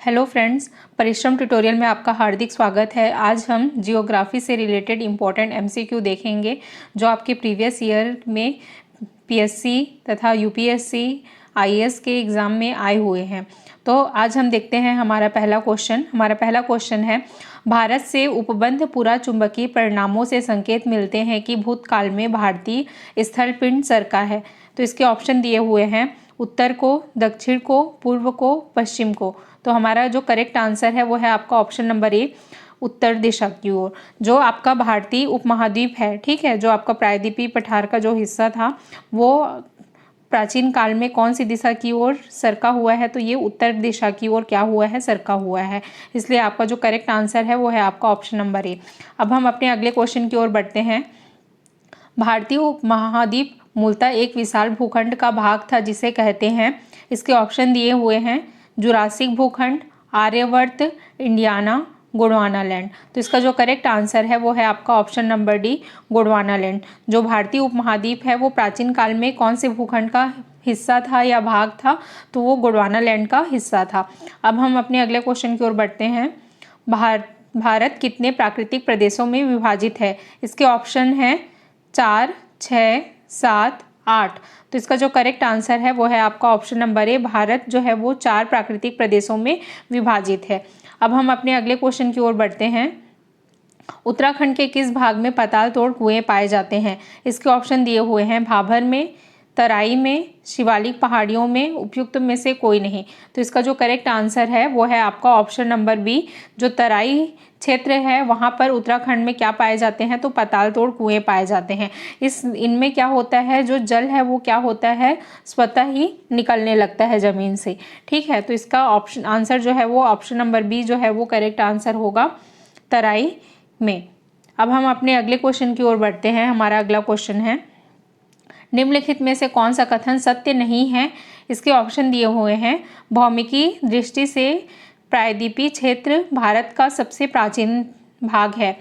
Hello friends, परिश्रम tutorial में आपका हार्दिक स्वागत है। आज हम जियोग्राफी से रिलेटेड इम्पोर्टेंट एमसीक्यू देखेंगे जो आपके प्रीवियस ईयर में पीएससी तथा यूपीएससी आईएएस के एग्ज़ाम में आए हुए हैं। तो आज हम देखते हैं हमारा पहला क्वेश्चन है, भारत से उपबंध पुरा चुंबकीय परिणामों से संकेत मिलते हैं कि भूतकाल में भारतीय स्थलपिंड सरका है। तो इसके ऑप्शन दिए हुए हैं, उत्तर को, दक्षिण को, पूर्व को, पश्चिम को। तो हमारा जो करेक्ट आंसर है वो है आपका ऑप्शन नंबर ए, उत्तर दिशा की ओर। जो आपका भारतीय उपमहाद्वीप है, ठीक है, जो आपका प्रायद्वीपीय पठार का जो हिस्सा था वो प्राचीन काल में कौन सी दिशा की ओर सरका हुआ है, तो ये उत्तर दिशा की ओर क्या हुआ है, सरका हुआ है। इसलिए आपका जो करेक्ट आंसर है वो है आपका ऑप्शन नंबर ए। अब हम अपने अगले क्वेश्चन की ओर बढ़ते हैं। भारतीय उपमहाद्वीप मूलतः एक विशाल भूखंड का भाग था जिसे कहते हैं। इसके ऑप्शन दिए हुए हैं, जुरासिक भूखंड, आर्यवर्त, इंडियाना, गोंडवाना लैंड। तो इसका जो करेक्ट आंसर है वो है आपका option number D, Gondwana land. जो भारतीय उपमहाद्वीप है वो प्राचीन काल में कौन से भूखंड का हिस्सा था या भाग था, तो वो गोंडवाना लैंड का हिस्सा था। अब हम अपने अगले क्वेश्चन की ओर बढ़ते हैं। भारत कितने प्राकृतिक प्रदेशों में विभाजित है? इसके ऑप्शन हैं 4, 6, 7, 8। तो इसका जो करेक्ट आंसर है वो है आपका ऑप्शन नंबर ए, भारत जो है वो 4 प्राकृतिक प्रदेशों में विभाजित है। अब हम अपने अगले क्वेश्चन की ओर बढ़ते हैं। उत्तराखंड के किस भाग में पाताल तोड़ कुएं पाए जाते हैं? इसके ऑप्शन दिए हुए हैं, भाभर में, तराई में, शिवालिक पहाड़ियों में, उपयुक्त में से कोई नहीं। तो इसका जो करेक्ट आंसर है वो है आपका ऑप्शन नंबर बी, जो तराई क्षेत्र है वहाँ पर उत्तराखंड में क्या पाए जाते हैं, तो पाताल तोड़ कुएं पाए जाते हैं। इनमें क्या होता है, जो जल है वो क्या होता है, स्वतः ही निकलने लगता है ज़मीन से, ठीक है। तो इसका ऑप्शन आंसर जो है वो ऑप्शन नंबर बी जो है वो करेक्ट आंसर होगा, तराई में। अब हम अपने अगले क्वेश्चन की ओर बढ़ते हैं। हमारा अगला क्वेश्चन है, निम्नलिखित में से कौन सा कथन सत्य नहीं है? इसके ऑप्शन दिए हुए हैं, भौमिकी दृष्टि से प्रायद्वीपीय क्षेत्र भारत का सबसे प्राचीन भाग है।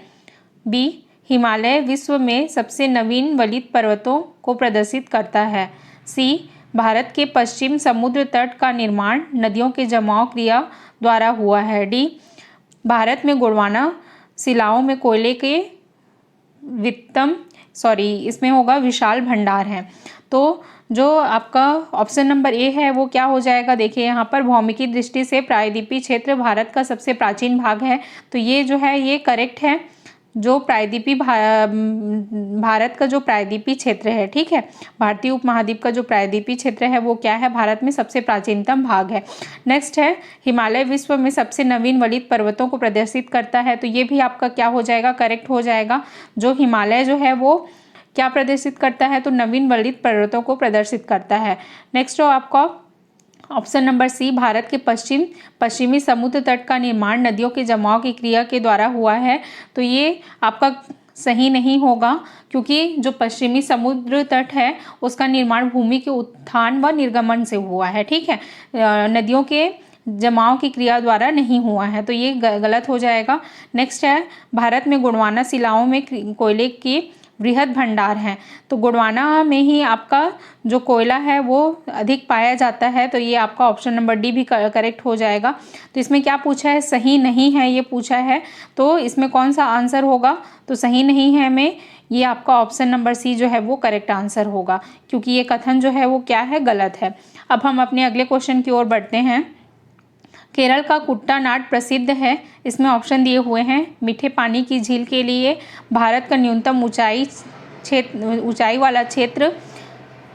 बी, हिमालय विश्व में सबसे नवीन वलित पर्वतों को प्रदर्शित करता है। सी, भारत के पश्चिम समुद्र तट का निर्माण नदियों के जमाव क्रिया द्वारा हुआ है। डी, भारत में गोंडवाना शिलाओं में कोयले के इसमें होगा विशाल भंडार है। तो जो आपका ऑप्शन नंबर ए है वो क्या हो जाएगा, देखिए यहाँ पर भौमिकी दृष्टि से प्रायद्वीपीय क्षेत्र भारत का सबसे प्राचीन भाग है। तो ये जो है ये करेक्ट है, जो प्रायद्वीपीय भारत का जो प्रायद्वीपीय क्षेत्र है, ठीक है, भारतीय उपमहाद्वीप का जो प्रायद्वीपीय क्षेत्र है वो क्या है, भारत में सबसे प्राचीनतम भाग है। नेक्स्ट है, हिमालय विश्व में सबसे नवीन वलित पर्वतों को प्रदर्शित करता है। तो ये भी आपका क्या हो जाएगा, करेक्ट हो जाएगा। जो हिमालय जो है वो क्या प्रदर्शित करता है, तो नवीन वलित पर्वतों को प्रदर्शित करता है। नेक्स्ट हो आपका ऑप्शन नंबर सी, भारत के पश्चिमी समुद्र तट का निर्माण नदियों के जमाव की क्रिया के द्वारा हुआ है। तो ये आपका सही नहीं होगा, क्योंकि जो पश्चिमी समुद्र तट है उसका निर्माण भूमि के उत्थान व निर्गमन से हुआ है, ठीक है, नदियों के जमाव की क्रिया द्वारा नहीं हुआ है। तो ये गलत हो जाएगा। नेक्स्ट है, भारत में गोंडवाना शिलाओं में कोयले की बृहद भंडार हैं। तो गोंडवाना में ही आपका जो कोयला है वो अधिक पाया जाता है। तो ये आपका ऑप्शन नंबर डी भी करेक्ट हो जाएगा। तो इसमें क्या पूछा है, सही नहीं है ये पूछा है। तो इसमें कौन सा आंसर होगा, तो सही नहीं है में ये आपका ऑप्शन नंबर सी जो है वो करेक्ट आंसर होगा, क्योंकि ये कथन जो है वो क्या है, गलत है। अब हम अपने अगले क्वेश्चन की ओर बढ़ते हैं। केरल का कुट्टानाड प्रसिद्ध है। इसमें ऑप्शन दिए हुए हैं, मीठे पानी की झील के लिए, भारत का न्यूनतम ऊंचाई वाला क्षेत्र,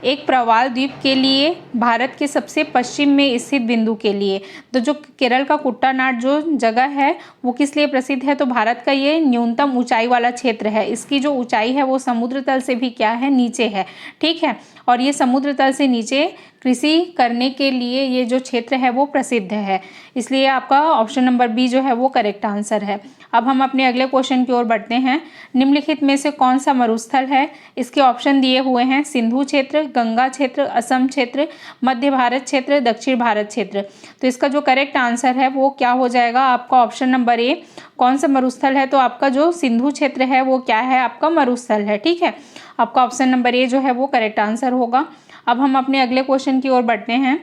एक प्रवाल द्वीप के लिए, भारत के सबसे पश्चिम में स्थित बिंदु के लिए। तो जो केरल का कुट्टानाड जो जगह है वो किस लिए प्रसिद्ध है, तो भारत का ये न्यूनतम ऊंचाई वाला क्षेत्र है। इसकी जो ऊंचाई है वो समुद्र तल से भी क्या है, नीचे है, ठीक है, और ये समुद्र तल से नीचे कृषि करने के लिए ये जो क्षेत्र है वो प्रसिद्ध है। इसलिए आपका ऑप्शन नंबर बी जो है वो करेक्ट आंसर है। अब हम अपने अगले क्वेश्चन की ओर बढ़ते हैं। निम्नलिखित में से कौन सा मरुस्थल है? इसके ऑप्शन दिए हुए हैं, सिंधु क्षेत्र, गंगा क्षेत्र, असम क्षेत्र, मध्य भारत क्षेत्र, दक्षिण भारत क्षेत्र। तो इसका जो करेक्ट आंसर है वो क्या हो जाएगा, आपका ऑप्शन नंबर ए, कौन सा मरुस्थल है, तो आपका जो सिंधु क्षेत्र है वो क्या है, आपका मरुस्थल है, ठीक है। आपका ऑप्शन नंबर ए जो है वो करेक्ट आंसर होगा। अब हम अपने अगले क्वेश्चन की ओर बढ़ते हैं।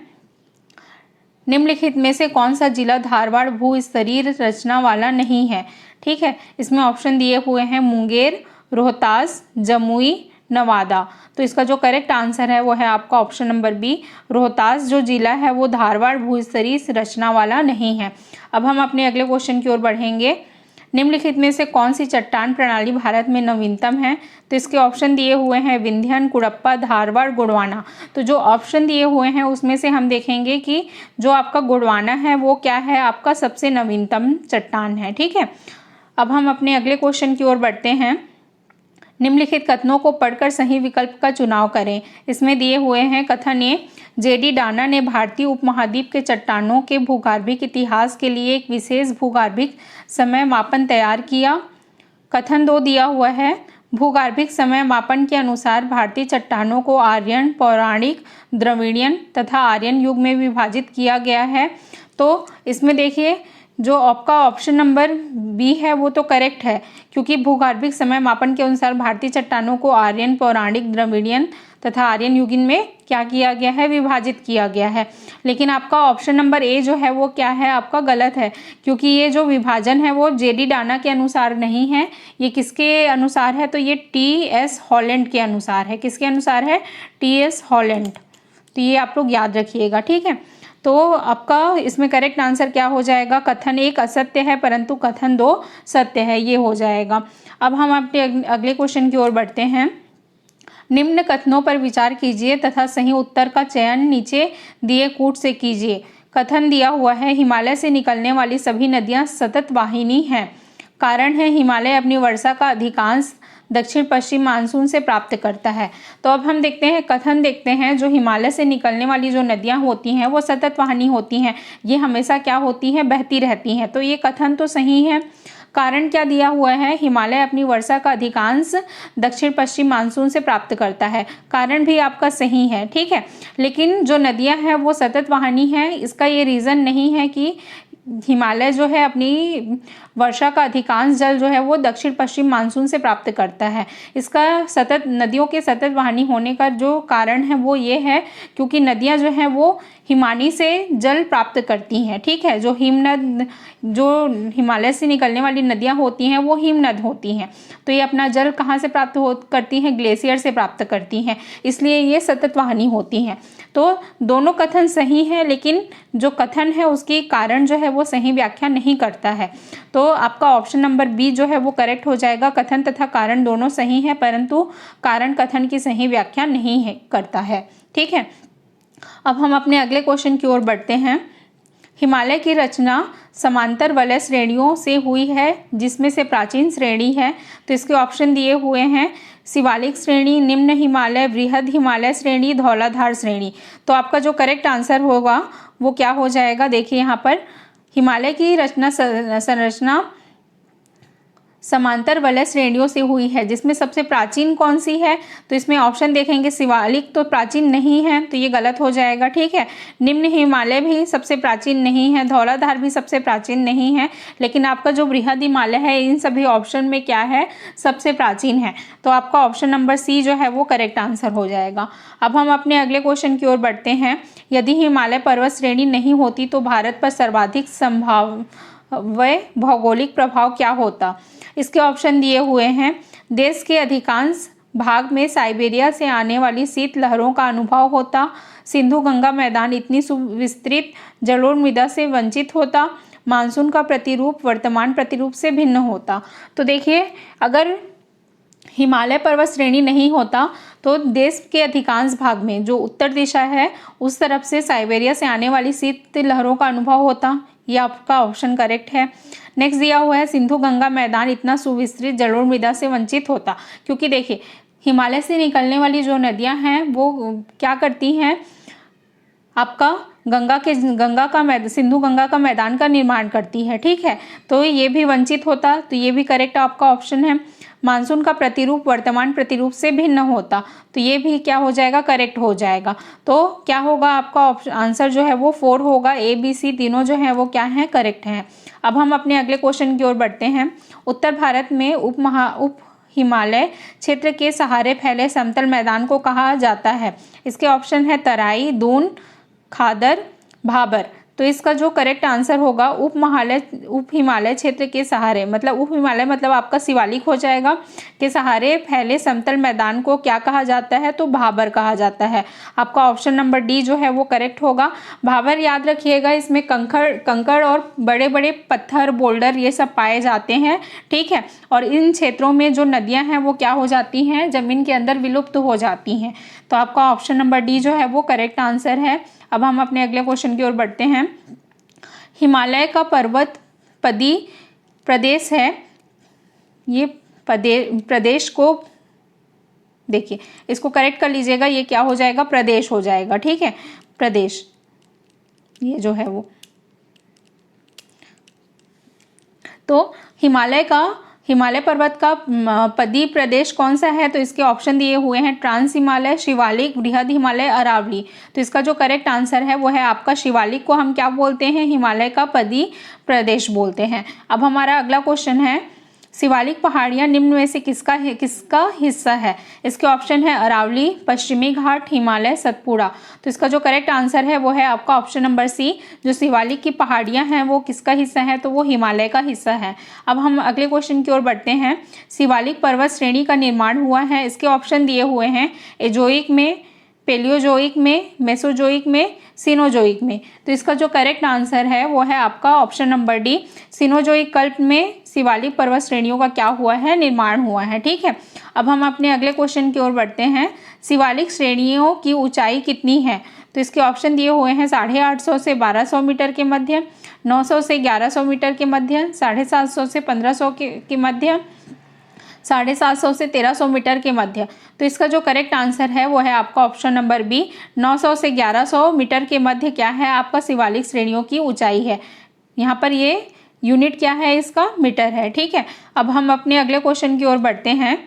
निम्नलिखित में से कौन सा जिला धारवाड़ भूस्तरीय रचना वाला नहीं है। ठीक है, इसमें ऑप्शन दिए हुए हैं मुंगेर, रोहतास, जमुई, नवादा। तो इसका जो करेक्ट आंसर है वो है आपका ऑप्शन नंबर बी, रोहतास जो जिला है वो धारवाड़ भूस्तरीय रचना वाला नहीं है। अब हम अपने अगले क्वेश्चन की ओर बढ़ेंगे। निम्नलिखित में से कौन सी चट्टान प्रणाली भारत में नवीनतम है। तो इसके ऑप्शन दिए हुए हैं विंध्यन, कुड़प्पा, धारवाड़, गोंडवाना। तो जो ऑप्शन दिए हुए हैं उसमें से हम देखेंगे कि जो आपका गोंडवाना है वो क्या है, आपका सबसे नवीनतम चट्टान है। ठीक है, अब हम अपने अगले क्वेश्चन की ओर बढ़ते हैं। निम्नलिखित कथनों को पढ़कर सही विकल्प का चुनाव करें। इसमें दिए हुए हैं कथन ए, जेडी डाना ने भारतीय उपमहाद्वीप के चट्टानों के भूगर्भिक इतिहास के लिए एक विशेष भूगर्भिक समय मापन तैयार किया। कथन 2 दिया हुआ है, भूगर्भिक समय मापन के अनुसार भारतीय चट्टानों को आर्यन, पौराणिक, द्रविड़ियन तथा आर्यन युग में विभाजित किया गया है। तो इसमें देखिए जो आपका ऑप्शन नंबर बी है वो तो करेक्ट है, क्योंकि भूगर्भिक समय मापन के अनुसार भारतीय चट्टानों को आर्यन, पौराणिक, द्रविड़ियन तथा आर्यन युगीन में क्या किया गया है, विभाजित किया गया है। लेकिन आपका ऑप्शन नंबर ए जो है वो क्या है, आपका गलत है, क्योंकि ये जो विभाजन है वो जेडी डाना के अनुसार नहीं है। ये किसके अनुसार है, तो ये टी.एस. हॉलैंड के अनुसार है। किसके अनुसार है, टी.एस. हॉलैंड। तो ये आप लोग याद रखिएगा। ठीक है, तो आपका इसमें करेक्ट आंसर क्या हो जाएगा, कथन 1 असत्य है परंतु कथन 2 सत्य है, ये हो जाएगा। अब हम अपने अगले क्वेश्चन की ओर बढ़ते हैं। निम्न कथनों पर विचार कीजिए तथा सही उत्तर का चयन नीचे दिए कूट से कीजिए। कथन दिया हुआ है, हिमालय से निकलने वाली सभी नदियां सतत वाहिनी हैं। कारण है हिमालय अपनी वर्षा का अधिकांश दक्षिण पश्चिम मानसून से प्राप्त करता है। तो अब हम देखते हैं, कथन देखते हैं, जो हिमालय से निकलने वाली जो नदियां होती हैं वो सतत वाहिनी होती हैं, ये हमेशा क्या होती हैं, बहती रहती हैं। तो ये कथन तो सही है। कारण क्या दिया हुआ है, हिमालय अपनी वर्षा का अधिकांश दक्षिण पश्चिम मानसून से प्राप्त करता है, कारण भी आपका सही है। ठीक है, लेकिन जो नदियां हैं वो सतत वाहिनी हैं, इसका ये रीज़न नहीं है कि हिमालय जो है अपनी वर्षा का अधिकांश जल जो है वो दक्षिण पश्चिम मानसून से प्राप्त करता है। इसका सतत नदियों के सतत वाहिनी होने का जो कारण है वो ये है क्योंकि नदियां जो हैं वो हिमानी से जल प्राप्त करती हैं। ठीक है, जो हिमनद, जो हिमालय से निकलने वाली नदियां होती हैं वो हिमनद होती हैं, तो ये अपना जल कहाँ से प्राप्त करती हैं, ग्लेशियर से प्राप्त करती हैं, इसलिए ये सतत वाहिनी होती हैं। तो दोनों कथन सही है, लेकिन जो कथन है उसकी कारण जो है वो सही व्याख्या नहीं करता है। तो आपका ऑप्शन नंबर बी जो है वो करेक्ट हो जाएगा। कथन तथा कारण दोनों सही है, परंतु कारण कथन की सही व्याख्या नहीं है करता है। ठीक है, अब हम अपने अगले क्वेश्चन की ओर बढ़ते हैं। हिमालय की रचना समांतर वलय श्रेणियों से हुई है, जिसमें से प्राचीन श्रेणी है। तो इसके ऑप्शन दिए हुए हैं, शिवालिक श्रेणी, निम्न हिमालय, बृहद हिमालय श्रेणी, धौलाधार श्रेणी। तो आपका जो करेक्ट आंसर होगा वो क्या हो जाएगा, देखिए यहाँ पर हिमालय की संरचना समांतर वलय श्रेणियों से हुई है, जिसमें सबसे प्राचीन कौन सी है, तो इसमें ऑप्शन देखेंगे शिवालिक तो प्राचीन नहीं है, तो ये गलत हो जाएगा। ठीक है, निम्न हिमालय भी सबसे प्राचीन नहीं है, धौलाधार भी सबसे प्राचीन नहीं है, लेकिन आपका जो बृहद हिमालय है इन सभी ऑप्शन में क्या है, सबसे प्राचीन है। तो आपका ऑप्शन नंबर सी जो है वो करेक्ट आंसर हो जाएगा। अब हम अपने अगले क्वेश्चन की ओर बढ़ते हैं। यदि हिमालय पर्वत श्रेणी नहीं होती तो भारत पर सर्वाधिक संभाव्य भौगोलिक प्रभाव क्या होता। इसके ऑप्शन दिए हुए हैं, देश के अधिकांश भाग में साइबेरिया से आने वाली शीत लहरों का अनुभव होता, सिंधु गंगा मैदान इतनी सुविस्तृत जलोढ़ से वंचित होता, मानसून का प्रतिरूप वर्तमान प्रतिरूप से भिन्न होता। तो देखिए, अगर हिमालय पर्वत श्रेणी नहीं होता तो देश के अधिकांश भाग में जो उत्तर दिशा है उस तरफ से साइबेरिया से आने वाली शीत लहरों का अनुभव होता। ये आपका ऑप्शन करेक्ट है। नेक्स्ट दिया हुआ है, सिंधु गंगा मैदान इतना सुविस्तृत जलोढ़ मृदा से वंचित होता, क्योंकि देखिए हिमालय से निकलने वाली जो नदियां हैं वो क्या करती हैं, आपका सिंधु गंगा का मैदान का निर्माण करती है। ठीक है, तो ये भी वंचित होता, तो ये भी करेक्ट आपका ऑप्शन है। मानसून का प्रतिरूप वर्तमान प्रतिरूप से भिन्न होता, तो ये भी क्या हो जाएगा, करेक्ट हो जाएगा। तो क्या होगा, आपका आंसर जो है वो 4 होगा। ए बी सी तीनों जो है वो क्या है, करेक्ट हैं। अब हम अपने अगले क्वेश्चन की ओर बढ़ते हैं। उत्तर भारत में उप हिमालय क्षेत्र के सहारे फैले समतल मैदान को कहा जाता है। इसके ऑप्शन है तराई, दून, खादर, भाबर। तो इसका जो करेक्ट आंसर होगा उप हिमालय क्षेत्र के सहारे, मतलब उप हिमालय मतलब आपका शिवालिक हो जाएगा, के सहारे फैले समतल मैदान को क्या कहा जाता है, तो भाबर कहा जाता है। आपका ऑप्शन नंबर डी जो है वो करेक्ट होगा। भाबर याद रखिएगा, इसमें कंकड़ और बड़े बड़े पत्थर, बोल्डर ये सब पाए जाते हैं, ठीक है। और इन क्षेत्रों में जो नदियां हैं वो क्या हो जाती हैं, जमीन के अंदर विलुप्त हो जाती हैं। तो आपका ऑप्शन नंबर डी जो है वो करेक्ट आंसर है। अब हम अपने अगले क्वेश्चन की ओर बढ़ते हैं। हिमालय का पर्वत पदी प्रदेश है, ये प्रदेश को देखिए, इसको करेक्ट कर लीजिएगा, ये क्या हो जाएगा, प्रदेश हो जाएगा, ठीक है, प्रदेश ये जो है वो। तो हिमालय पर्वत का पदी प्रदेश कौन सा है, तो इसके ऑप्शन दिए हुए हैं ट्रांस हिमालय, शिवालिक, बृहद हिमालय, अरावली। तो इसका जो करेक्ट आंसर है वो है आपका शिवालिक को हम क्या बोलते हैं, हिमालय का पदी प्रदेश बोलते हैं। अब हमारा अगला क्वेश्चन है, शिवालिक पहाड़ियाँ निम्न में से किसका हिस्सा है। इसके ऑप्शन है अरावली, पश्चिमी घाट, हिमालय, सतपुड़ा। तो इसका जो करेक्ट आंसर है वो है आपका ऑप्शन नंबर सी। जो शिवालिक की पहाड़ियाँ हैं वो किसका हिस्सा है, तो वो हिमालय का हिस्सा है। अब हम अगले क्वेश्चन की ओर बढ़ते हैं। शिवालिक पर्वत श्रेणी का निर्माण हुआ है, इसके ऑप्शन दिए हुए हैं एजोइक में, पेलियोजोइक में, मेसोजोइक में, सिनोजोइक में। तो इसका जो करेक्ट आंसर है वो है आपका ऑप्शन नंबर डी। सिनोजोइक कल्प में शिवालिक पर्वत श्रेणियों का क्या हुआ है, निर्माण हुआ है, ठीक है। अब हम अपने अगले क्वेश्चन की ओर बढ़ते हैं। शिवालिक श्रेणियों की ऊंचाई कितनी है, तो इसके ऑप्शन दिए हुए हैं 850 से 1200 मीटर के मध्य, 900 से 1100 मीटर के मध्य, 750 से 1500 के मध्य, 750 से 1300 मीटर के मध्य। तो इसका जो करेक्ट आंसर है वो है आपका ऑप्शन नंबर बी। 900 से 1100 मीटर के मध्य क्या है, आपका शिवालिक श्रेणियों की ऊंचाई है। यहाँ पर ये यूनिट क्या है, इसका मीटर है, ठीक है। अब हम अपने अगले क्वेश्चन की ओर बढ़ते हैं।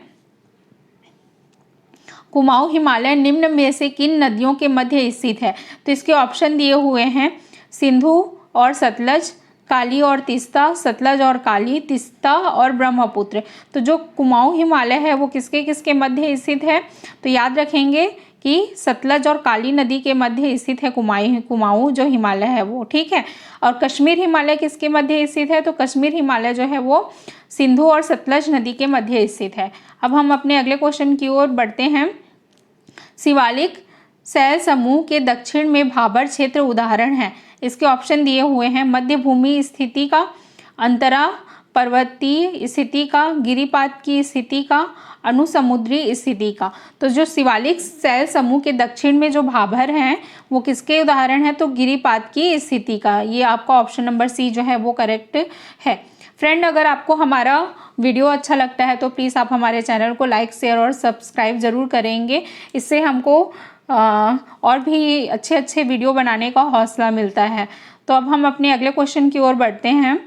कुमाऊं हिमालय निम्न में से किन नदियों के मध्य स्थित है, तो इसके ऑप्शन दिए हुए हैं सिंधु और सतलज, काली और तीस्ता, सतलज और काली, तीस्ता और ब्रह्मपुत्र। तो जो कुमाऊं हिमालय है वो किसके किसके मध्य स्थित है, तो याद रखेंगे कि सतलज और काली नदी के मध्य स्थित है कुमाऊं जो हिमालय है वो, ठीक है। और कश्मीर हिमालय किसके मध्य स्थित है, तो कश्मीर हिमालय जो है वो सिंधु और सतलज नदी के मध्य स्थित है। अब हम अपने अगले क्वेश्चन की ओर बढ़ते हैं। शिवालिक शैल समूह के दक्षिण में भाबर क्षेत्र उदाहरण है। इसके ऑप्शन दिए हुए हैं मध्य भूमि स्थिति का, अंतरा पर्वतीय स्थिति का, गिरिपात की स्थिति का, अनुसमुद्री स्थिति का। तो जो शिवालिक शैल समूह के दक्षिण में जो भाबर हैं वो किसके उदाहरण है, तो गिरिपात की स्थिति का। ये आपका ऑप्शन नंबर सी जो है वो करेक्ट है। फ्रेंड, अगर आपको हमारा वीडियो अच्छा लगता है तो प्लीज़ आप हमारे चैनल को लाइक, शेयर और सब्सक्राइब ज़रूर करेंगे। इससे हमको और भी अच्छे अच्छे वीडियो बनाने का हौसला मिलता है। तो अब हम अपने अगले क्वेश्चन की ओर बढ़ते हैं।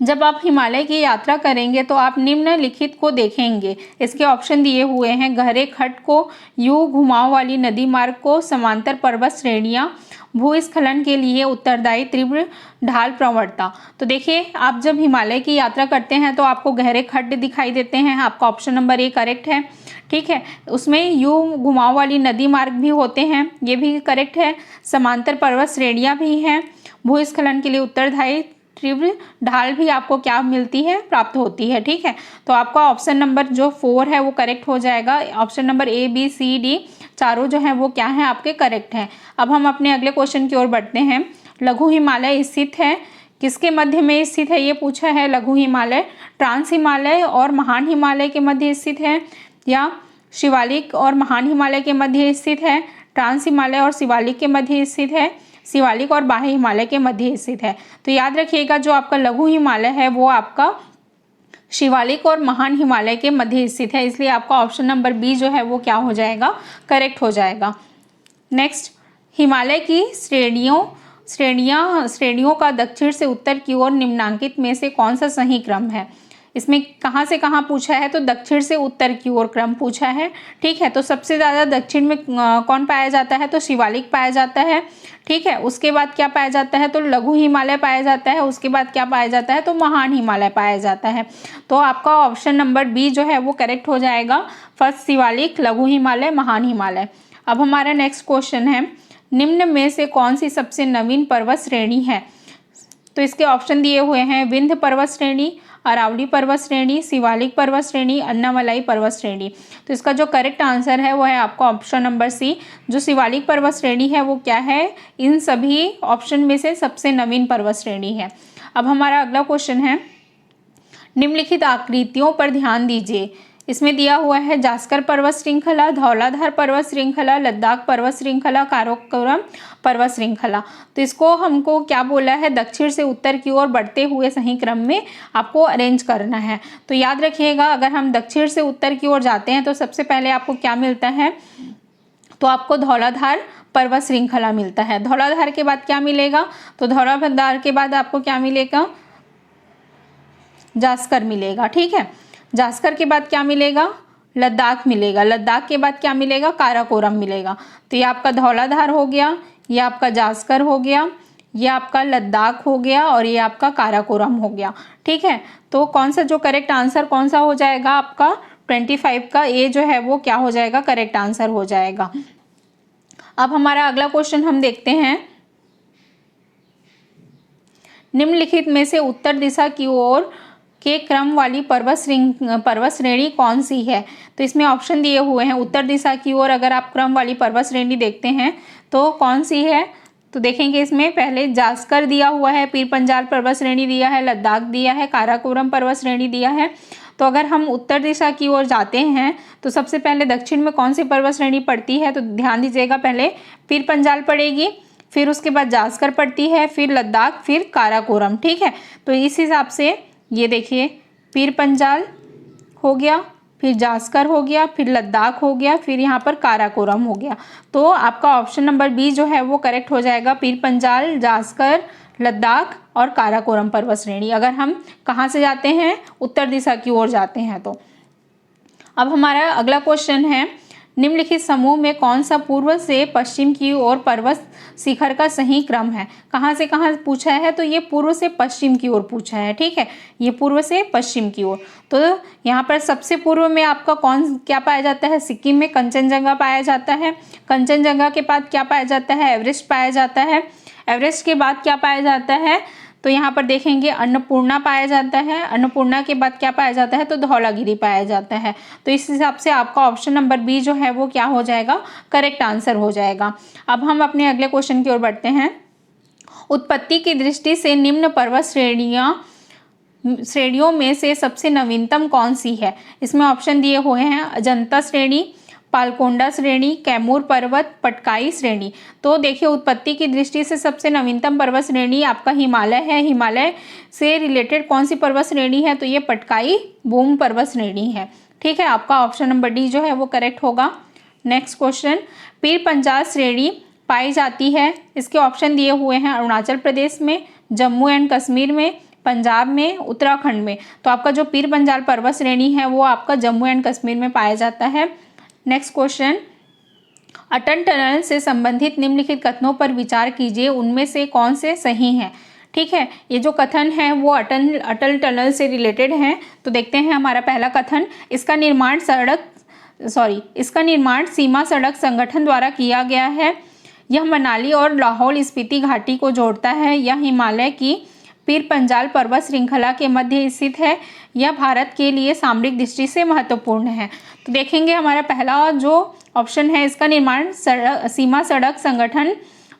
जब आप हिमालय की यात्रा करेंगे तो आप निम्नलिखित को देखेंगे। इसके ऑप्शन दिए हुए हैं गहरे खड्ड को, यू घुमाव वाली नदी मार्ग को, समांतर पर्वत श्रेणियाँ, भूस्खलन के लिए उत्तरदायी तीव्र ढाल प्रवणता। तो देखिए, आप जब हिमालय की यात्रा करते हैं तो आपको गहरे खड्ड दिखाई देते हैं। आपका ऑप्शन नंबर ए करेक्ट है, ठीक है। उसमें यू घुमाव वाली नदी मार्ग भी होते हैं, ये भी करेक्ट है। समांतर पर्वत श्रेणियाँ भी हैं, भूस्खलन के लिए उत्तरदायी तीव्र ढाल भी आपको क्या मिलती है, प्राप्त होती है, ठीक है। तो आपका ऑप्शन नंबर जो 4 है वो करेक्ट हो जाएगा। Option number A, B, C, D चारों जो हैं वो क्या हैं, आपके करेक्ट हैं। अब हम अपने अगले क्वेश्चन की ओर बढ़ते हैं। लघु हिमालय स्थित है, किसके मध्य में स्थित है, ये पूछा है। लघु हिमालय ट्रांस हिमालय और महान हिमालय के मध्य स्थित है, या शिवालिक और महान हिमालय के मध्य स्थित है, ट्रांस हिमालय और शिवालिक के मध्य स्थित है, शिवालिक और बाह्य हिमालय के मध्य स्थित है। तो याद रखिएगा, जो आपका लघु हिमालय है वो आपका शिवालिक और महान हिमालय के मध्य स्थित है, इसलिए आपका ऑप्शन नंबर बी जो है वो क्या हो जाएगा, करेक्ट हो जाएगा। नेक्स्ट, हिमालय की श्रेणियों का दक्षिण से उत्तर की ओर निम्नांकित में से कौन सा सही क्रम है। इसमें कहाँ से कहाँ पूछा है, तो दक्षिण से उत्तर की ओर क्रम पूछा है, ठीक है। तो सबसे ज़्यादा दक्षिण में कौन पाया जाता है, तो शिवालिक पाया जाता है, ठीक है। उसके बाद क्या पाया जाता है, तो लघु हिमालय पाया जाता है। उसके बाद क्या पाया जाता है, तो महान हिमालय पाया जाता है। तो आपका ऑप्शन नंबर बी जो है वो करेक्ट हो जाएगा। फर्स्ट शिवालिक, लघु हिमालय, महान हिमालय। अब हमारा नेक्स्ट क्वेश्चन है, निम्न में से कौन सी सबसे नवीन पर्वत श्रेणी है? तो इसके ऑप्शन दिए हुए हैं विंध्य पर्वत श्रेणी, अरावली पर्वत श्रेणी, शिवालिक पर्वत श्रेणी, अन्नामलाई पर्वत श्रेणी। तो इसका जो करेक्ट आंसर है वो है आपका ऑप्शन नंबर सी। जो शिवालिक पर्वत श्रेणी है वो क्या है? इन सभी ऑप्शन में से सबसे नवीन पर्वत श्रेणी है। अब हमारा अगला क्वेश्चन है, निम्नलिखित आकृतियों पर ध्यान दीजिए। इसमें दिया हुआ है जास्कर पर्वत श्रृंखला, धौलाधार पर्वत श्रृंखला, लद्दाख पर्वत श्रृंखला, काराकोरम पर्वत श्रृंखला। तो इसको हमको क्या बोला है? दक्षिण से उत्तर की ओर बढ़ते हुए सही क्रम में आपको अरेंज करना है। तो याद रखिएगा, अगर हम दक्षिण से उत्तर की ओर जाते हैं तो सबसे पहले आपको क्या मिलता है? तो आपको धौलाधार पर्वत श्रृंखला मिलता है। धौलाधार के बाद क्या मिलेगा? तो धौलाधार के बाद आपको क्या मिलेगा? जास्कर मिलेगा। ठीक है, जास्कर के बाद क्या मिलेगा? लद्दाख मिलेगा। लद्दाख के बाद क्या मिलेगा? काराकोरम मिलेगा। तो ये आपका धौलाधार हो गया, ये आपका जास्कर हो गया, ये आपका लद्दाख हो गया और ये आपका काराकोरम हो गया। ठीक है, तो कौन सा जो करेक्ट आंसर कौन सा हो जाएगा? आपका 25 का ए जो है वो क्या हो जाएगा? करेक्ट आंसर हो जाएगा। अब हमारा अगला क्वेश्चन हम देखते हैं, निम्नलिखित में से उत्तर दिशा की ओर के क्रम वाली पर्वत श्रेणी कौन सी है? तो इसमें ऑप्शन दिए हुए हैं उत्तर दिशा की ओर अगर आप क्रम वाली पर्वत श्रेणी देखते हैं तो कौन सी है? तो देखेंगे इसमें पहले जास्कर दिया हुआ है, पीर पंजाल पर्वत श्रेणी दिया है, लद्दाख दिया है, काराकोरम पर्वत श्रेणी दिया है। तो अगर हम उत्तर दिशा की ओर जाते हैं तो सबसे पहले दक्षिण में कौन सी पर्वत श्रेणी पड़ती है? तो ध्यान दीजिएगा, पहले पीर पंजाल पड़ेगी, फिर उसके बाद जास्कर पड़ती है, फिर लद्दाख, फिर काराकोरम। ठीक है, तो इस हिसाब से ये देखिए पीर पंजाल हो गया, फिर जास्कर हो गया, फिर लद्दाख हो गया, फिर यहाँ पर काराकोरम हो गया। तो आपका ऑप्शन नंबर बी जो है वो करेक्ट हो जाएगा, पीर पंजाल, जास्कर, लद्दाख और काराकोरम पर्वत श्रेणी। अगर हम कहाँ से जाते हैं? उत्तर दिशा की ओर जाते हैं तो। अब हमारा अगला क्वेश्चन है, निम्नलिखित समूह में कौन सा पूर्व से पश्चिम की ओर पर्वत शिखर का सही क्रम है? कहाँ से कहाँ पूछा है? तो ये पूर्व से पश्चिम की ओर पूछा है। ठीक है, ये पूर्व से पश्चिम की ओर। तो यहाँ पर सबसे पूर्व में आपका कौन क्या पाया जाता है? सिक्किम में कंचनजंगा पाया जाता है। कंचनजंगा के बाद क्या पाया जाता है? एवरेस्ट पाया जाता है। एवरेस्ट के बाद क्या पाया जाता है? तो यहाँ पर देखेंगे अन्नपूर्णा पाया जाता है। अन्नपूर्णा के बाद क्या पाया जाता है? तो धौलागिरी पाया जाता है। तो इस हिसाब से आपका ऑप्शन नंबर बी जो है वो क्या हो जाएगा? करेक्ट आंसर हो जाएगा। अब हम अपने अगले क्वेश्चन की ओर बढ़ते हैं, उत्पत्ति की दृष्टि से निम्न पर्वत श्रेणियों में से सबसे नवीनतम कौन सी है? इसमें ऑप्शन दिए हुए हैं अजंता श्रेणी, पालकोंडा श्रेणी, कैमूर पर्वत, पटकाई श्रेणी। तो देखिए उत्पत्ति की दृष्टि से सबसे नवीनतम पर्वत श्रेणी आपका हिमालय है। हिमालय से रिलेटेड कौन सी पर्वत श्रेणी है? तो ये पटकाई बूम पर्वत श्रेणी है। ठीक है, आपका ऑप्शन नंबर डी जो है वो करेक्ट होगा। नेक्स्ट क्वेश्चन, पीर पंजाल श्रेणी पाई जाती है, इसके ऑप्शन दिए हुए हैं अरुणाचल प्रदेश में, जम्मू एंड कश्मीर में, पंजाब में, उत्तराखंड में। तो आपका जो पीर पंजाल पर्वत श्रेणी है वो आपका जम्मू एंड कश्मीर में पाया जाता है। नेक्स्ट क्वेश्चन, अटल टनल से संबंधित निम्नलिखित कथनों पर विचार कीजिए, उनमें से कौन से सही हैं? ठीक है, ये जो कथन है वो अटल टनल से रिलेटेड हैं। तो देखते हैं हमारा पहला कथन, इसका निर्माण सीमा सड़क संगठन द्वारा किया गया है। यह मनाली और लाहौल स्पीति घाटी को जोड़ता है। यह हिमालय की पीर पंजाल पर्वत श्रृंखला के मध्य स्थित है। यह भारत के लिए सामरिक दृष्टि से महत्वपूर्ण है। तो देखेंगे हमारा पहला जो ऑप्शन है, इसका निर्माण सीमा सड़क संगठन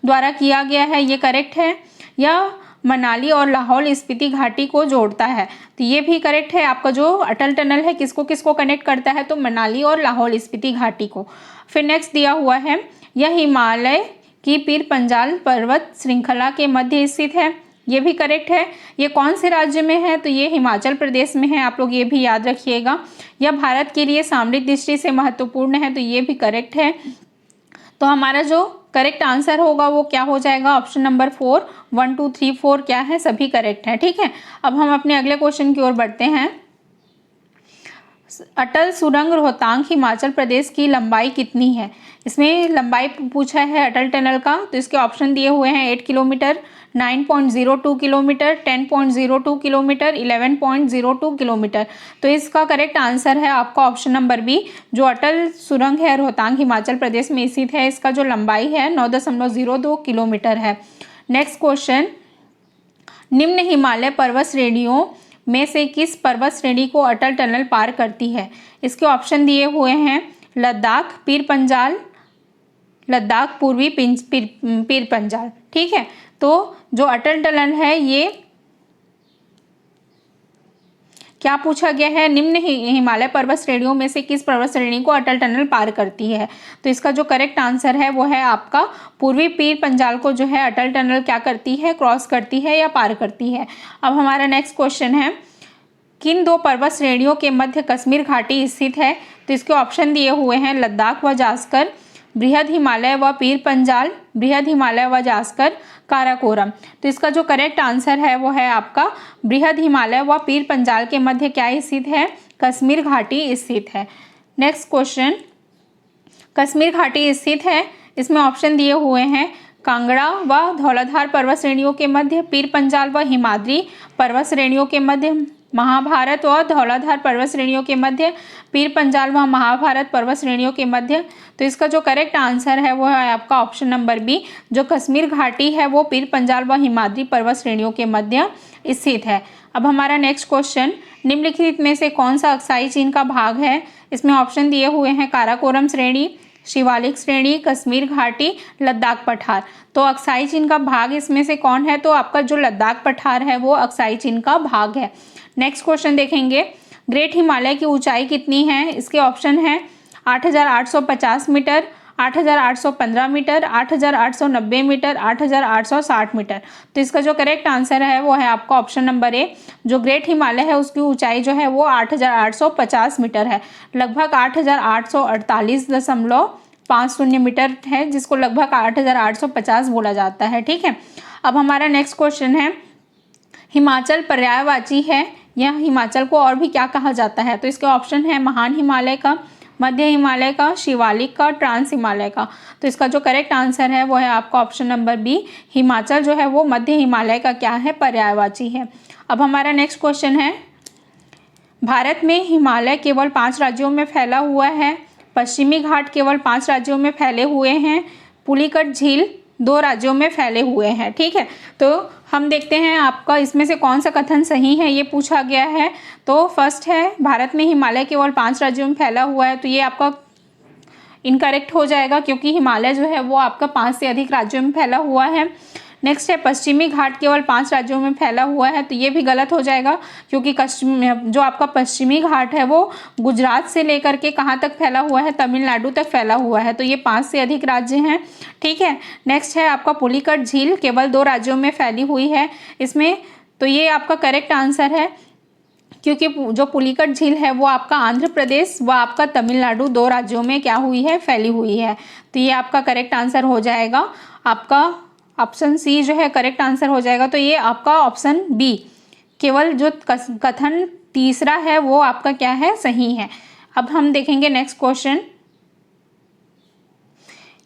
द्वारा किया गया है, ये करेक्ट है। यह मनाली और लाहौल स्पीति घाटी को जोड़ता है, तो ये भी करेक्ट है। आपका जो अटल टनल है किसको किसको कनेक्ट करता है? तो मनाली और लाहौल स्पीति घाटी को। फिर नेक्स्ट दिया हुआ है, यह हिमालय की पीर पंजाल पर्वत श्रृंखला के मध्य स्थित है, ये भी करेक्ट है। ये कौन से राज्य में है? तो ये हिमाचल प्रदेश में है। आप लोग ये भी याद रखिएगा। यह भारत के लिए सामरिक दृष्टि से महत्वपूर्ण है, तो ये भी करेक्ट है। तो हमारा जो करेक्ट आंसर होगा वो क्या हो जाएगा? ऑप्शन नंबर 4, 1, 2, 3, 4 क्या है? सभी करेक्ट है। ठीक है, अब हम अपने अगले क्वेश्चन की ओर बढ़ते हैं। अटल सुरंग रोहतांग हिमाचल प्रदेश की लंबाई कितनी है? इसमें लंबाई पूछा है अटल टनल का, तो इसके ऑप्शन दिए हुए हैं 8 किलोमीटर, 9.02 किलोमीटर, 10.02 किलोमीटर, 11.02 किलोमीटर। तो इसका करेक्ट आंसर है आपका ऑप्शन नंबर बी। जो अटल सुरंग है रोहतांग हिमाचल प्रदेश में स्थित है, इसका जो लंबाई है 9.02 किलोमीटर है। नेक्स्ट क्वेश्चन, निम्न हिमालय पर्वत श्रेणियों में से किस पर्वत श्रेणी को अटल टनल पार करती है? इसके ऑप्शन दिए हुए हैं लद्दाख, पीर पंजाल, लद्दाख पूर्वी पीर पंजाल। ठीक है, तो जो अटल टनल है ये क्या पूछा गया है, निम्न हिमालय पर्वत श्रेणियों में से किस पर्वत श्रेणी को अटल टनल पार करती है? तो इसका जो करेक्ट आंसर है वो है आपका पूर्वी पीर पंजाल को जो है अटल टनल क्या करती है, क्रॉस करती है या पार करती है। अब हमारा नेक्स्ट क्वेश्चन है, किन दो पर्वत श्रेणियों के मध्य कश्मीर घाटी स्थित है? तो इसके ऑप्शन दिए हुए हैं लद्दाख व जास्कर, बृहद हिमालय व पीर पंजाल, बृहद हिमालय व जास्कर, काराकोरम। तो इसका जो करेक्ट आंसर है वो है आपका बृहद हिमालय व पीर पंजाल के मध्य क्या स्थित है, कश्मीर घाटी स्थित है। नेक्स्ट क्वेश्चन, कश्मीर घाटी स्थित है, इसमें ऑप्शन दिए हुए हैं कांगड़ा व धौलाधार पर्वत श्रेणियों के मध्य, पीर पंजाल व हिमाद्री पर्वत श्रेणियों के मध्य, महाभारत व धौलाधार पर्वत श्रेणियों के मध्य, पीर पंजाल व महाभारत पर्वत श्रेणियों के मध्य। तो इसका जो करेक्ट आंसर है वो है आपका ऑप्शन नंबर बी। जो कश्मीर घाटी है वो पीर पंजाल व हिमाद्री पर्वत श्रेणियों के मध्य स्थित है। अब हमारा नेक्स्ट क्वेश्चन, निम्नलिखित में से कौन सा अक्साई चीन का भाग है? इसमें ऑप्शन दिए हुए हैं काराकोरम श्रेणी, शिवालिक श्रेणी, कश्मीर घाटी, लद्दाख पठार। तो अक्साई चीन का भाग इसमें से कौन है? तो आपका जो लद्दाख पठार है वो अक्साई चीन का भाग है। नेक्स्ट क्वेश्चन देखेंगे, ग्रेट हिमालय की ऊंचाई कितनी है? इसके ऑप्शन है 8,850 मीटर, 8,815 मीटर, 8,890 मीटर, 8,860 मीटर। तो इसका जो करेक्ट आंसर है वो है आपका ऑप्शन नंबर ए। जो ग्रेट हिमालय है उसकी ऊंचाई जो है वो 8,850 मीटर है, लगभग 8,848.50 मीटर है, जिसको लगभग 8,850 बोला जाता है। ठीक है, अब हमारा नेक्स्ट क्वेश्चन है, हिमाचल पर्यायवाची है, यह हिमाचल को और भी क्या कहा जाता है? तो इसके ऑप्शन है महान हिमालय का, मध्य हिमालय का, शिवालिक का, ट्रांस हिमालय का। तो इसका जो करेक्ट आंसर है वो है आपका ऑप्शन नंबर बी। हिमाचल जो है वो मध्य हिमालय का क्या है, पर्यायवाची है। अब हमारा नेक्स्ट क्वेश्चन है, भारत में हिमालय केवल 5 राज्यों में फैला हुआ है, पश्चिमी घाट केवल 5 राज्यों में फैले हुए हैं, पुलिकट झील 2 राज्यों में फैले हुए हैं। ठीक है, तो हम देखते हैं आपका इसमें से कौन सा कथन सही है, ये पूछा गया है। तो फर्स्ट है भारत में हिमालय केवल 5 राज्यों में फैला हुआ है, तो ये आपका इनकरेक्ट हो जाएगा, क्योंकि हिमालय जो है वो आपका 5 से अधिक राज्यों में फैला हुआ है। नेक्स्ट है पश्चिमी घाट केवल 5 राज्यों में फैला हुआ है, तो ये भी गलत हो जाएगा, क्योंकि जो आपका पश्चिमी घाट है वो गुजरात से लेकर के कहाँ तक फैला हुआ है, तमिलनाडु तक फैला हुआ है, तो ये 5 से अधिक राज्य हैं। ठीक है, नेक्स्ट है आपका पुलिकट झील केवल 2 राज्यों में फैली हुई है इसमें, तो ये आपका करेक्ट आंसर है, क्योंकि जो पुलिकट झील है वो आपका आंध्र प्रदेश व आपका तमिलनाडु 2 राज्यों में क्या हुई है, फैली हुई है। तो ये आपका करेक्ट आंसर हो जाएगा, आपका ऑप्शन सी जो है करेक्ट आंसर हो जाएगा। तो ये आपका ऑप्शन बी, केवल जो कथन तीसरा है वो आपका क्या है, सही है। अब हम देखेंगे नेक्स्ट क्वेश्चन,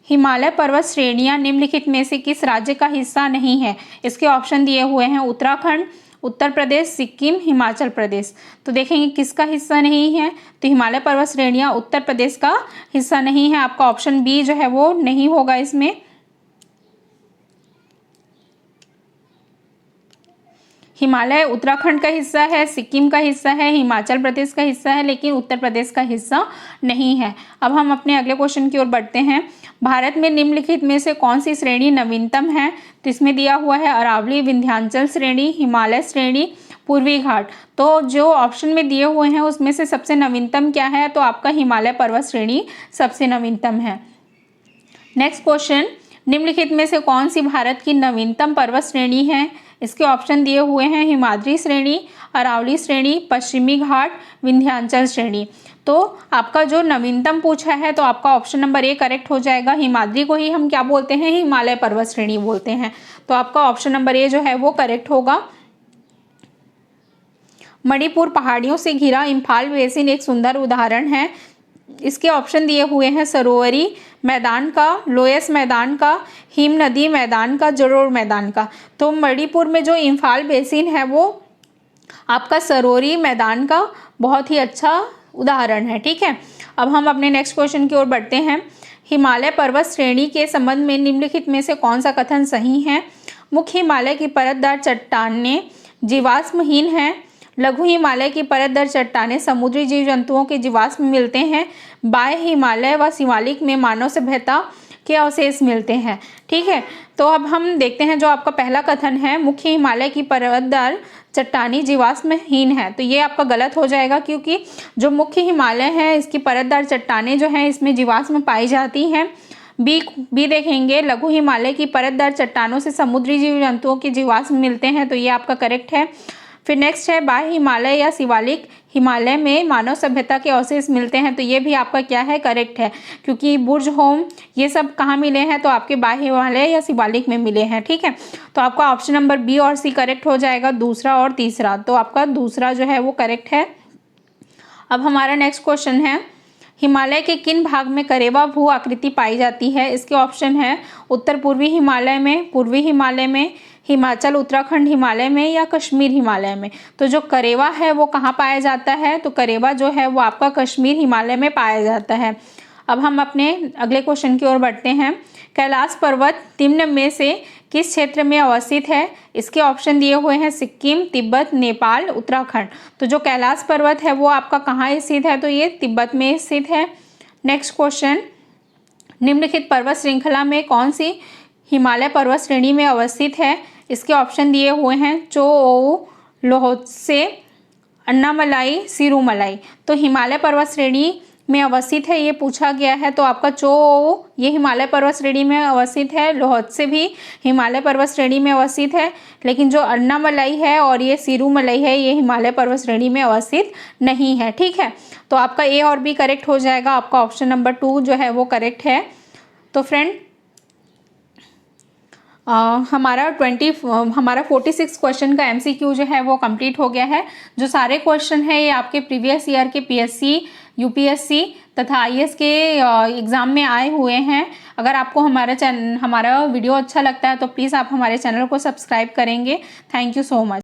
हिमालय पर्वत श्रेणियां निम्नलिखित में से किस राज्य का हिस्सा नहीं है? इसके ऑप्शन दिए हुए हैं उत्तराखंड, उत्तर प्रदेश, सिक्किम, हिमाचल प्रदेश। तो देखेंगे किसका हिस्सा नहीं है, तो हिमालय पर्वत श्रेणियां उत्तर प्रदेश का हिस्सा नहीं है, आपका ऑप्शन बी जो है वो नहीं होगा इसमें। हिमालय उत्तराखंड का हिस्सा है, सिक्किम का हिस्सा है, हिमाचल प्रदेश का हिस्सा है, लेकिन उत्तर प्रदेश का हिस्सा नहीं है। अब हम अपने अगले क्वेश्चन की ओर बढ़ते हैं, भारत में निम्नलिखित में से कौन सी श्रेणी नवीनतम है? तो इसमें दिया हुआ है अरावली, विंध्याचल श्रेणी, हिमालय श्रेणी, पूर्वी घाट। तो जो ऑप्शन में दिए हुए हैं उसमें से सबसे नवीनतम क्या है? तो आपका हिमालय पर्वत श्रेणी सबसे नवीनतम है। नेक्स्ट क्वेश्चन, निम्नलिखित में से कौन सी भारत की नवीनतम पर्वत श्रेणी है? इसके ऑप्शन दिए हुए हैं हिमाद्री श्रेणी, अरावली श्रेणी, पश्चिमी घाट, विंध्याचल श्रेणी। तो आपका जो नवीनतम पूछा है तो आपका ऑप्शन नंबर ए करेक्ट हो जाएगा। हिमाद्री को ही हम क्या बोलते हैं, हिमालय पर्वत श्रेणी बोलते हैं, तो आपका ऑप्शन नंबर ए जो है वो करेक्ट होगा। मणिपुर पहाड़ियों से घिरा इम्फाल बेसिन एक सुंदर उदाहरण है। इसके ऑप्शन दिए हुए हैं सरोवरी मैदान का, लोयस मैदान का, हिम नदी मैदान का, जलोढ़ मैदान का। तो मणिपुर में जो इम्फाल बेसिन है वो आपका सरोवरी मैदान का बहुत ही अच्छा उदाहरण है। ठीक है, अब हम अपने नेक्स्ट क्वेश्चन की ओर बढ़ते हैं। हिमालय पर्वत श्रेणी के संबंध में निम्नलिखित में से कौन सा कथन सही है? मुख्य हिमालय की परतदार चट्टानें जीवाश्महीन हैं। लघु हिमालय की परतदार चट्टानें समुद्री जीव जंतुओं के जीवाश्म मिलते हैं। बाह्य हिमालय व शिवालिक में मानव सभ्यता के अवशेष मिलते हैं। ठीक है, तो अब हम देखते हैं जो आपका पहला कथन है, मुख्य हिमालय की परतदार चट्टानें जीवाश्महीन है, तो ये आपका गलत हो जाएगा, क्योंकि जो मुख्य हिमालय है इसकी परतदार चट्टानें जो हैं इसमें जीवाश्म पाई जाती हैं। बी देखेंगे, लघु हिमालय की परतदार चट्टानों से समुद्री जीव जंतुओं के जीवाश्म मिलते हैं, तो ये आपका करेक्ट है। फिर नेक्स्ट है, बाह्य हिमालय या शिवालिक हिमालय में मानव सभ्यता के अवशेष मिलते हैं, तो ये भी आपका क्या है, करेक्ट है, क्योंकि बुर्ज होम ये सब कहाँ मिले हैं, तो आपके बाह्य हिमालय या शिवालिक में मिले हैं। ठीक है, तो आपका ऑप्शन नंबर बी और सी करेक्ट हो जाएगा, दूसरा और तीसरा, तो आपका दूसरा जो है वो करेक्ट है। अब हमारा नेक्स्ट क्वेश्चन है, हिमालय के किन भाग में करेवा भू आकृति पाई जाती है? इसके ऑप्शन है उत्तर पूर्वी हिमालय में, पूर्वी हिमालय में, हिमाचल उत्तराखंड हिमालय में या कश्मीर हिमालय में। तो जो करेवा है वो कहाँ पाया जाता है? तो करेवा जो है वो आपका कश्मीर हिमालय में पाया जाता है। अब हम अपने अगले क्वेश्चन की ओर बढ़ते हैं। कैलाश पर्वत निम्न में से किस क्षेत्र में अवस्थित है? इसके ऑप्शन दिए हुए हैं सिक्किम, तिब्बत, नेपाल, उत्तराखंड। तो जो कैलाश पर्वत है वो आपका कहाँ स्थित है? तो ये तिब्बत में स्थित है। नेक्स्ट क्वेश्चन, निम्नलिखित पर्वत श्रृंखला में कौन सी हिमालय पर्वत श्रेणी में अवस्थित है? इसके ऑप्शन दिए हुए हैं चोओ, लोहोत्से, अन्नामलाई, सिरुमलाई। तो हिमालय पर्वत श्रेणी में अवस्थित है ये पूछा गया है, तो आपका चोओ ये हिमालय पर्वत श्रेणी में अवस्थित है, लोहोत्से भी हिमालय पर्वत श्रेणी में अवस्थित है, लेकिन जो अन्नामलाई है और ये सिरुमलाई है ये हिमालय पर्वत श्रेणी में अवस्थित नहीं है। ठीक है, तो आपका ए और बी करेक्ट हो जाएगा, आपका ऑप्शन नंबर 2 जो है वो करेक्ट है। तो फ्रेंड हमारा 46 क्वेश्चन का MCQ जो है वो कंप्लीट हो गया है। जो सारे क्वेश्चन है ये आपके प्रीवियस ईयर के PSC, UPSC तथा IAS के एग्ज़ाम में आए हुए हैं। अगर आपको हमारा वीडियो अच्छा लगता है तो प्लीज़ आप हमारे चैनल को सब्सक्राइब करेंगे। Thank you so much.